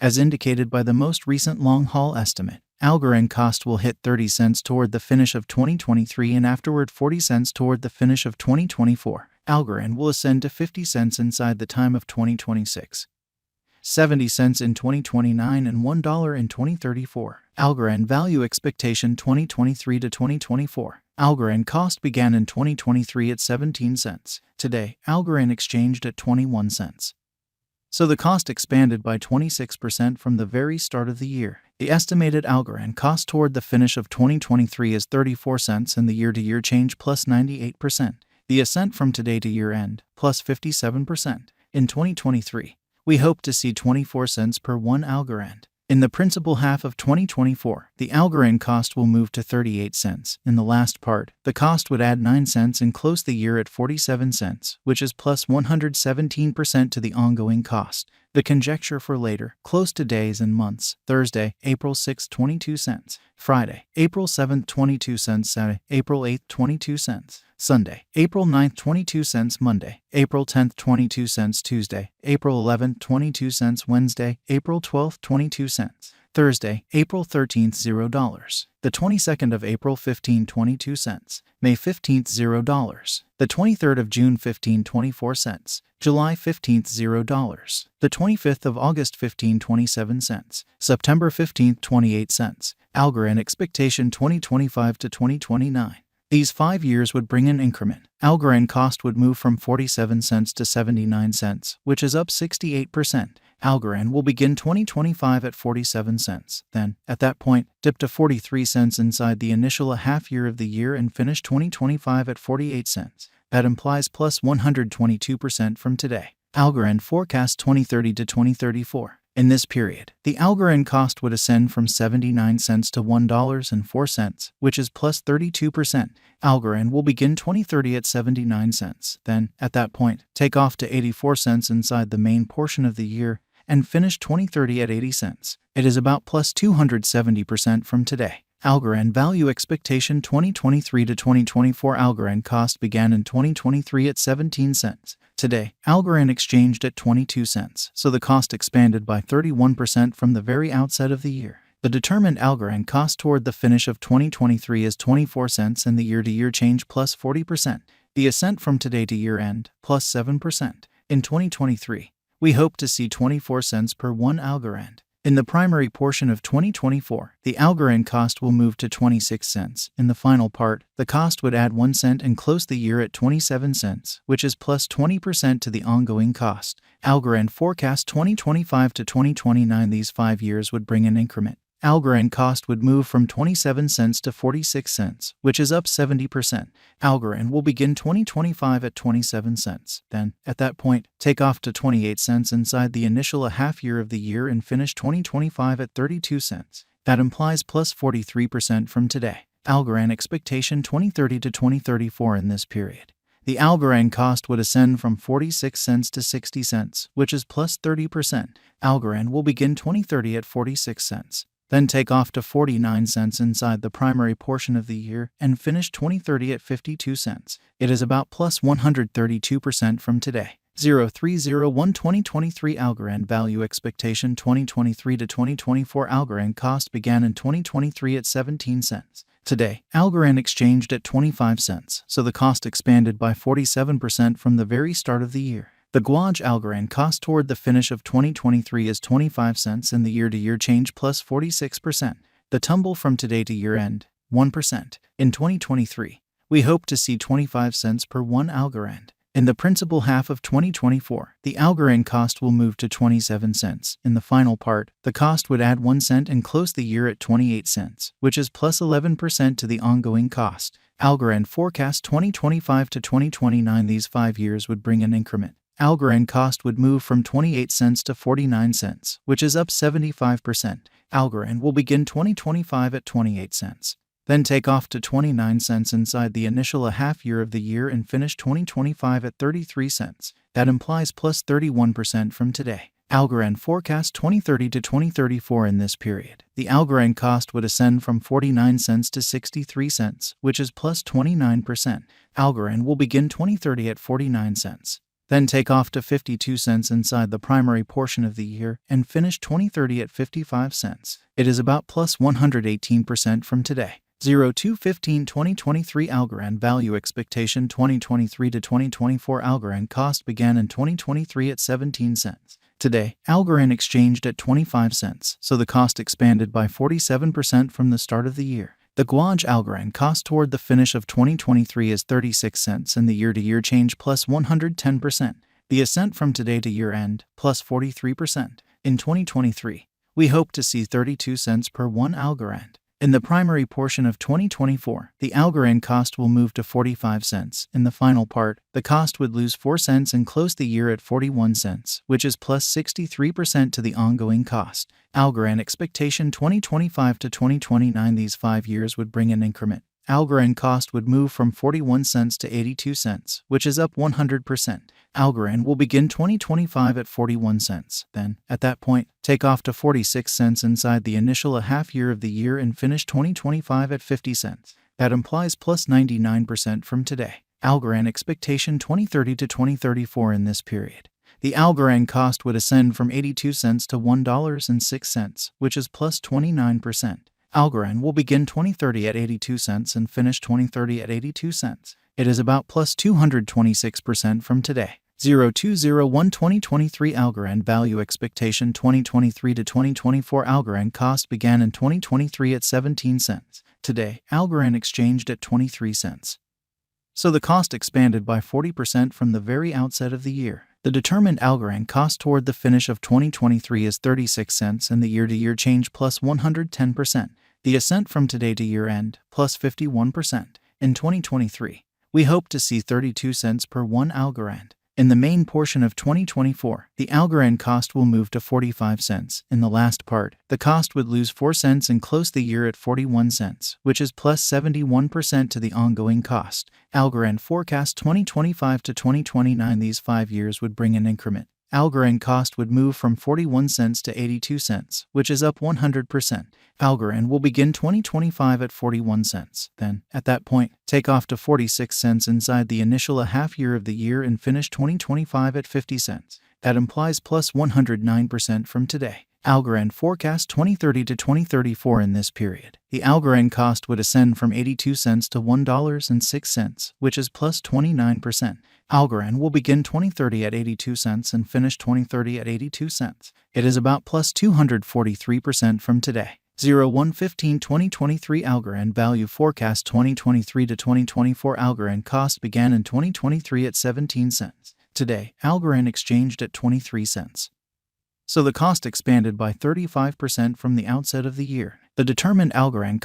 As indicated by the most recent long-haul estimate, Algorand cost will hit 30 cents toward the finish of 2023 and afterward 40 cents toward the finish of 2024. Algorand will ascend to 50 cents inside the time of 2026. 70 cents in 2029 and $1 in 2034. Algorand value expectation 2023 to 2024. Algorand cost began in 2023 at 17 cents. Today, Algorand exchanged at 21 cents. So the cost expanded by 26% from the very start of the year. The estimated Algorand cost toward the finish of 2023 is 34 cents and the year-to-year change plus 98%. The ascent from today to year-end plus 57%. In 2023, we hope to see 24 cents per 1 Algorand. In the principal half of 2024, the Algorand cost will move to 38 cents. In the last part, the cost would add 9 cents and close the year at 47 cents, which is plus 117% to the ongoing cost. The conjecture for later, close to days and months: Thursday, April 6, 22 cents. Friday, April 7, 22 cents. Saturday, April 8, 22 cents. Sunday, April 9, 22 cents. Monday, April 10, 22 cents. Tuesday, April 11, 22 cents. Wednesday, April 12, 22 cents. Thursday, April 13, $0. The 22nd of April, 15, 22 cents. May 15th, $0. The 23rd of June, 15, 24 cents. July 15th, $0. The 25th of August, 15, 27 cents. September 15th, 28 cents. Algorand expectation 2025 to 2029. These 5 years would bring an increment. Algorand cost would move from 47 cents to 79 cents, which is up 68%. Algorand will begin 2025 at 47 cents, then, at that point, dip to 43 cents inside the initial half year of the year and finish 2025 at 48 cents. That implies plus 122% from today. Algorand forecast 2030 to 2034. In this period, the Algorand cost would ascend from 79 cents to $1.04, which is plus 32%. Algorand will begin 2030 at 79 cents, then, at that point, take off to 84 cents inside the main portion of the year, and finish 2030 at 80 cents. It is about plus 270% from today. Algorand value expectation 2023 to 2024. Algorand cost began in 2023 at 17 cents. Today, Algorand exchanged at 22 cents, so the cost expanded by 31% from the very outset of the year. The determined Algorand cost toward the finish of 2023 is 24 cents and the year-to-year change plus 40%. The ascent from today to year-end plus 7%. In 2023, we hope to see 24 cents per 1 Algorand. In the primary portion of 2024, the Algorand cost will move to 26 cents. In the final part, the cost would add 1 cent and close the year at 27 cents, which is plus 20% to the ongoing cost. Algorand forecast 2025 to 2029. These 5 years would bring an increment. Algorand cost would move from 27 cents to 46 cents, which is up 70%. Algorand will begin 2025 at 27 cents. Then, at that point, take off to 28 cents inside the initial half year of the year and finish 2025 at 32 cents. That implies plus 43% from today. Algorand expectation 2030 to 2034. In this period, the Algorand cost would ascend from 46 cents to 60 cents, which is plus 30%. Algorand will begin 2030 at 46 cents. Then take off to 49 cents inside the primary portion of the year and finish 2030 at 52 cents. It is about plus 132% from today. 0301 2023 Algorand value expectation 2023 to 2024. Algorand cost began in 2023 at 17 cents. Today, Algorand exchanged at 25 cents, so the cost expanded by 47% from the very start of the year. The Guaj Algorand cost toward the finish of 2023 is 25 cents and the year-to-year change plus 46%. The tumble from today to year-end, 1%. In 2023, we hope to see 25 cents per 1 Algorand. In the principal half of 2024, the Algorand cost will move to 27 cents. In the final part, the cost would add 1 cent and close the year at 28 cents, which is plus 11% to the ongoing cost. Algorand forecast 2025 to 2029. These 5 years would bring an increment. Algorand cost would move from 28 cents to 49 cents, which is up 75%. Algorand will begin 2025 at 28 cents. Then take off to 29 cents inside the initial half year of the year and finish 2025 at 33 cents. That implies plus 31% from today. Algorand forecast 2030 to 2034. In this period, the Algorand cost would ascend from 49 cents to 63 cents, which is plus 29%. Algorand will begin 2030 at 49 cents. then take off to 52 cents inside the primary portion of the year and finish 2030 at 55 cents. It is about plus 118% from today. 02/15/2023 Algorand value expectation 2023 to 2024 Algorand cost began in 2023 at 17 cents. Today, Algorand exchanged at 25 cents, so the cost expanded by 47% from the start of the year. The Guanj Algorand cost toward the finish of 2023 is 36 cents and the year-to-year change plus 110%. The ascent from today to year-end plus 43%. In 2023, we hope to see 32 cents per 1 Algorand. In the primary portion of 2024, the Algorand cost will move to 45 cents. In the final part, the cost would lose 4 cents and close the year at 41 cents, which is plus 63% to the ongoing cost. Algorand expectation 2025 to 2029. These 5 years would bring an increment. Algorand cost would move from 41 cents to 82 cents, which is up 100%. Algorand will begin 2025 at 41 cents. Then, at that point, take off to 46 cents inside the initial half year of the year and finish 2025 at 50 cents. That implies plus 99% from today. Algorand expectation 2030 to 2034 in this period. The Algorand cost would ascend from 82 cents to $1.06, which is plus 29%. Algorand will begin 2030 at 82 cents and finish 2030 at 82 cents. It is about plus 226% from today. 02/01/2023 Algorand value expectation 2023 to 2024 Algorand cost began in 2023 at 17 cents. Today, Algorand exchanged at 23 cents. So the cost expanded by 40% from the very outset of the year. The determined Algorand cost toward the finish of 2023 is 36 cents and the year-to-year change plus 110%. The ascent from today to year-end plus 51%. In 2023, we hope to see 32 cents per 1 Algorand. In the main portion of 2024, the Algorand cost will move to 45 cents. In the last part, the cost would lose 4 cents and close the year at 41 cents, which is plus 71% to the ongoing cost. Algorand forecast 2025 to 2029. These 5 years would bring an increment. Algorand cost would move from 41 cents to 82 cents, which is up 100%. Algorand will begin 2025 at 41 cents. Then, at that point, take off to 46 cents inside the initial half year of the year and finish 2025 at 50 cents. That implies plus 109% from today. Algorand forecast 2030 to 2034 in this period. The Algorand cost would ascend from 82 cents to $1.06, which is plus 29%. Algorand will begin 2030 at 82 cents and finish 2030 at 82 cents. It is about plus 243% from today. 01/15/2023 Algorand value forecast 2023 to 2024 Algorand cost began in 2023 at 17 cents. Today, Algorand exchanged at 23 cents. So the cost expanded by 35% from the outset of the year. The determined Algorand